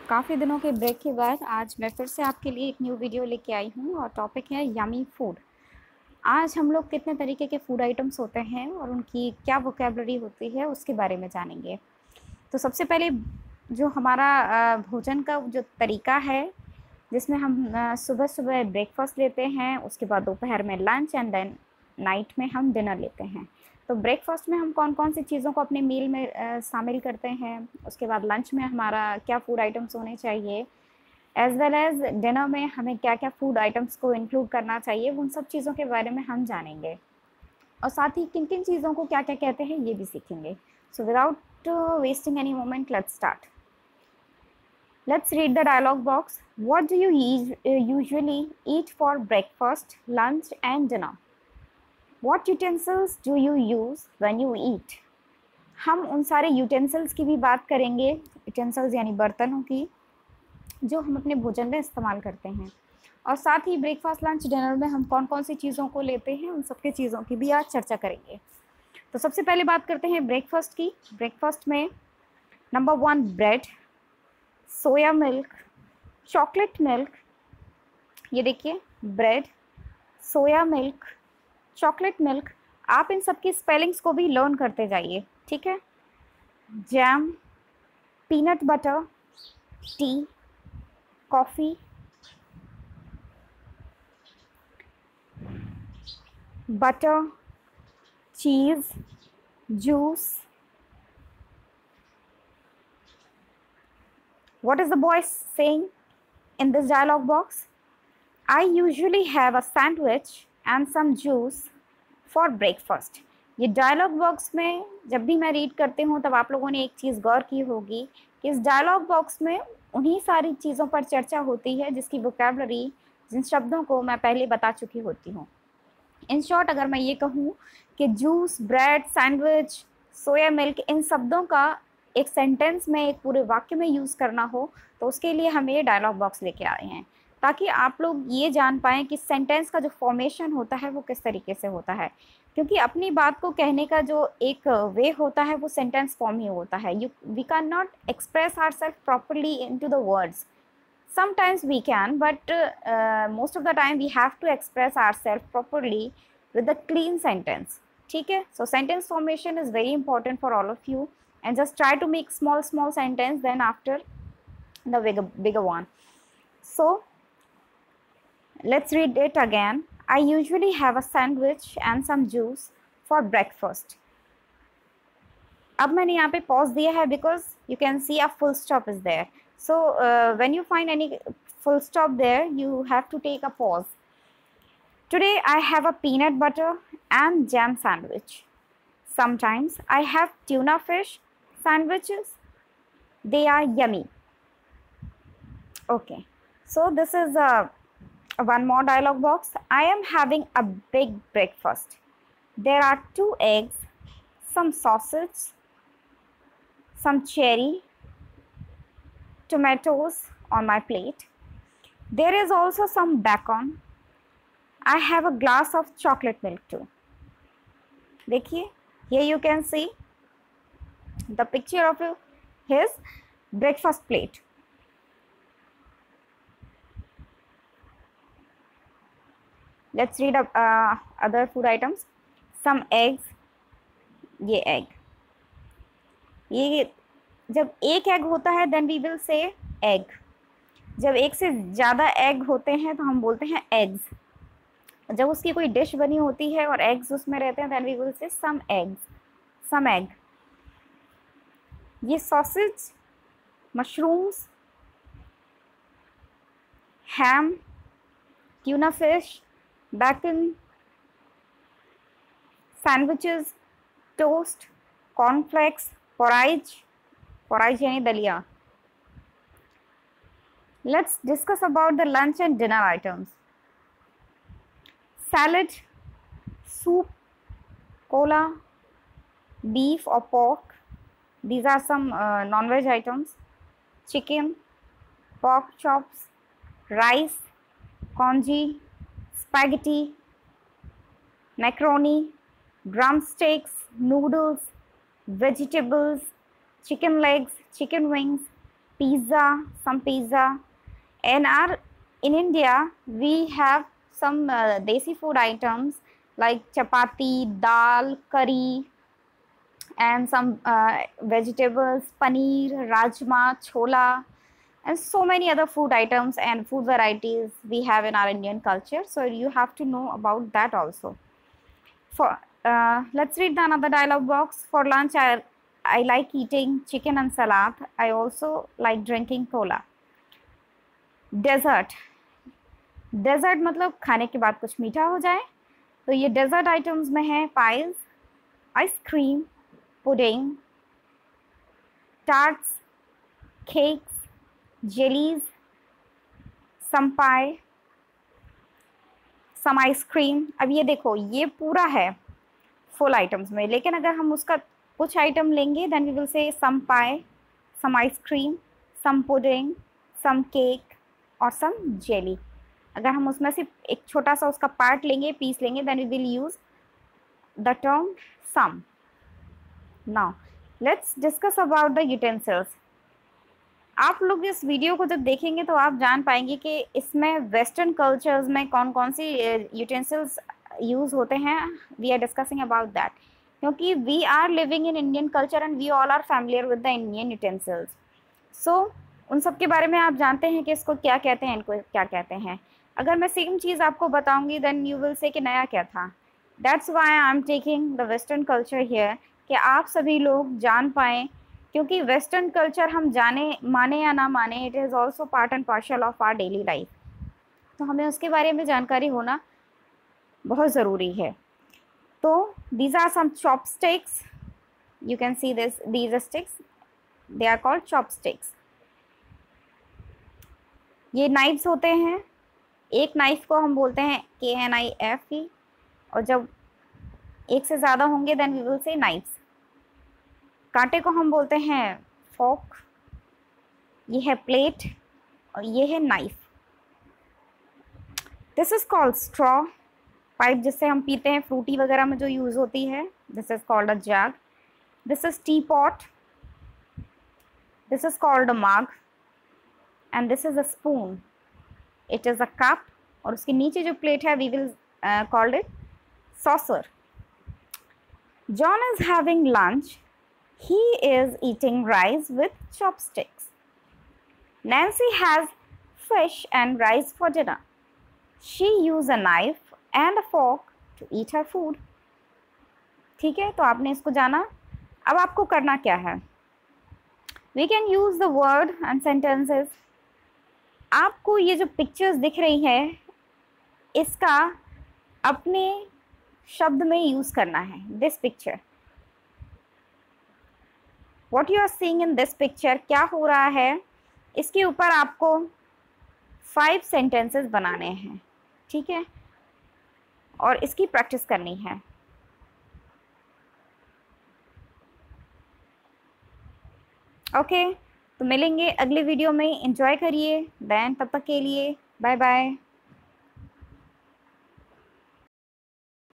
काफ़ी दिनों के ब्रेक के बाद आज मैं फिर से आपके लिए एक न्यू वीडियो लेके आई हूँ और टॉपिक है यमी फूड। आज हम लोग कितने तरीके के फूड आइटम्स होते हैं और उनकी क्या वोकेबलरी होती है उसके बारे में जानेंगे। तो सबसे पहले जो हमारा भोजन का जो तरीका है, जिसमें हम सुबह सुबह ब्रेकफास्ट लेते हैं, उसके बाद दोपहर में लंच एंड देन नाइट में हम डिनर लेते हैं। तो ब्रेकफास्ट में हम कौन कौन सी चीज़ों को अपने मील में शामिल करते हैं, उसके बाद लंच में हमारा क्या फूड आइटम्स होने चाहिए, एज वेल एज डिनर में हमें क्या क्या फूड आइटम्स को इंक्लूड करना चाहिए, उन सब चीज़ों के बारे में हम जानेंगे। और साथ ही किन किन चीज़ों को क्या क्या कहते हैं ये भी सीखेंगे। So without wasting any moment, let's start. Let's read the dialog box. What do you usually eat for breakfast, lunch, and dinner? What utensils do you use when you eat? हम उन सारे यूटेंसिल्स की भी बात करेंगे, utensils यानी बर्तनों की, जो हम अपने भोजन में इस्तेमाल करते हैं। और साथ ही ब्रेकफास्ट, लंच, डिनर में हम कौन कौन सी चीज़ों को लेते हैं, उन सब की चीज़ों की भी आज चर्चा करेंगे। तो सबसे पहले बात करते हैं ब्रेकफास्ट की। ब्रेकफास्ट में number 1 bread, soya milk, chocolate milk. ये देखिए, bread, soya milk, chocolate milk. आप इन सब की स्पेलिंग्स को भी लर्न करते जाइए, ठीक है। Jam, peanut butter, T, coffee, butter, cheese, juice. What is the boy saying in this dialog box? I usually have a sandwich and some juice for breakfast. ये डायलॉग बॉक्स में जब भी मैं रीड करती हूँ तब आप लोगों ने एक चीज़ गौर की होगी कि इस डायलॉग बॉक्स में उन्हीं सारी चीज़ों पर चर्चा होती है जिसकी वोकैबुलरी, जिन शब्दों को मैं पहले बता चुकी होती हूँ। इन शॉर्ट अगर मैं ये कहूँ कि juice, bread, sandwich, soya milk, इन शब्दों का एक सेंटेंस में, एक पूरे वाक्य में यूज़ करना हो तो उसके लिए हम ये डायलॉग बॉक्स लेके आए हैं, ताकि आप लोग ये जान पाएँ कि सेंटेंस का जो फॉर्मेशन होता है वो किस तरीके से होता है। क्योंकि अपनी बात को कहने का जो एक वे होता है वो सेंटेंस फॉर्म ही होता है। We can not express ourselves properly into the words. Sometimes we can, but most of the time we have to express ourselves properly with a clean sentence. ठीक है? So sentence formation is very important for all of you, and just try to make small sentence then after the bigger one. So let's read it again. I usually have a sandwich and some juice for breakfast. अब मैंने यहाँ पे pause दिया है because you can see a full stop is there. So when you find any full stop there, you have to take a pause. Today I have a peanut butter and jam sandwich. Sometimes I have tuna fish sandwiches. They are yummy. Okay, so this is one more dialog box. I am having a big breakfast. There are 2 eggs, some sausage, some cherry tomatoes on my plate. There is also some bacon. I have a glass of chocolate milk too. देखिए, here you can see the picture of his breakfast plate. Let's read other food items. Some eggs. ये egg. ये जब एक egg होता है then we will say egg. जब एक से ज़्यादा एग होते हैं तो हम बोलते हैं एग्स. जब उसकी कोई डिश बनी होती है और एग्स उसमें रहते हैं then we will say some eggs, some egg. ये sausage, mushrooms, ham, tuna fish, bacon, sandwiches, toast, cornflakes, porridge यानी दलिया. Let's discuss about the lunch and dinner items. Salad, soup, cola, beef or pork. These are some non-veg items. Chicken, pork chops, rice, congee, spaghetti, macaroni, drumsticks, noodles, vegetables, chicken legs, chicken wings, pizza. In India, we have some desi food items like chapati, dal, curry, and some vegetables, paneer, rajma, chola, and so many other food items and food varieties we have in our Indian culture. So you have to know about that also. Let's read the another dialogue box. For lunch, I like eating chicken and salad. I also like drinking cola. Dessert मतलब खाने के बाद कुछ मीठा हो जाए, तो ये डेजर्ट आइटम्स में है pies, ice cream, pudding, tarts, cakes, jellies, some pie, some ice cream. अब ये देखो, ये पूरा है फुल आइटम्स में, लेकिन अगर हम उसका कुछ आइटम लेंगे then we will say some pie, some ice cream, some pudding, some cake और सम जेली. अगर हम उसमें से एक छोटा सा उसका पार्ट लेंगे, पीस लेंगे, then we will use the term some. Now let's discuss about the utensils. आप लोग इस वीडियो को जब देखेंगे तो आप जान पाएंगे कि इसमें वेस्टर्न कल्चर्स में कौन कौन सी यूटेंसिल्स यूज़ होते हैं. We are discussing about that, क्योंकि we are living in Indian culture and we all are familiar with the Indian utensils. So उन सब के बारे में आप जानते हैं कि इसको क्या कहते हैं, इनको क्या कहते हैं. अगर मैं सेम चीज़ आपको बताऊंगी देन यू विल से कि नया क्या था. That's why I am taking the western culture here, कि आप सभी लोग जान पाएँ, क्योंकि वेस्टर्न कल्चर हम जाने माने या ना माने, it is also part and parcel of our daily life. तो हमें उसके बारे में जानकारी होना बहुत ज़रूरी है. तो these are some chopsticks, you can see these sticks, they are called chopsticks. ये नाइफ्स होते हैं. एक नाइफ को हम बोलते हैं KNIF, और जब एक से ज़्यादा होंगे then we will say knives. कांटे को हम बोलते हैं फोक, ये है प्लेट और ये है knife. This is called straw, pipe जिससे हम पीते हैं, फ्रूटी वगैरह में जो यूज़ होती है. This is called a jug. This is tea pot. This is called a mug. And this is a spoon. It is a cup, और उसके नीचे जो प्लेट है we will called it saucer. John is having lunch. He is eating rice with chopsticks. Nancy has fish and rice for dinner. She used a knife and a fork to eat her food. ठीक है, तो आपने इसको जाना. अब आपको करना क्या है? We can use the word and sentences. आपको ये जो पिक्चर्स दिख रही है, इसका अपने शब्द में यूज़ करना है. This picture. What you are seeing in this picture, क्या हो रहा है, इसके ऊपर आपको 5 sentences बनाने हैं. ठीक है, और इसकी प्रैक्टिस करनी है. ओके, तो मिलेंगे अगले वीडियो में. एंजॉय करिए. देन तब तक के लिए बाय बाय.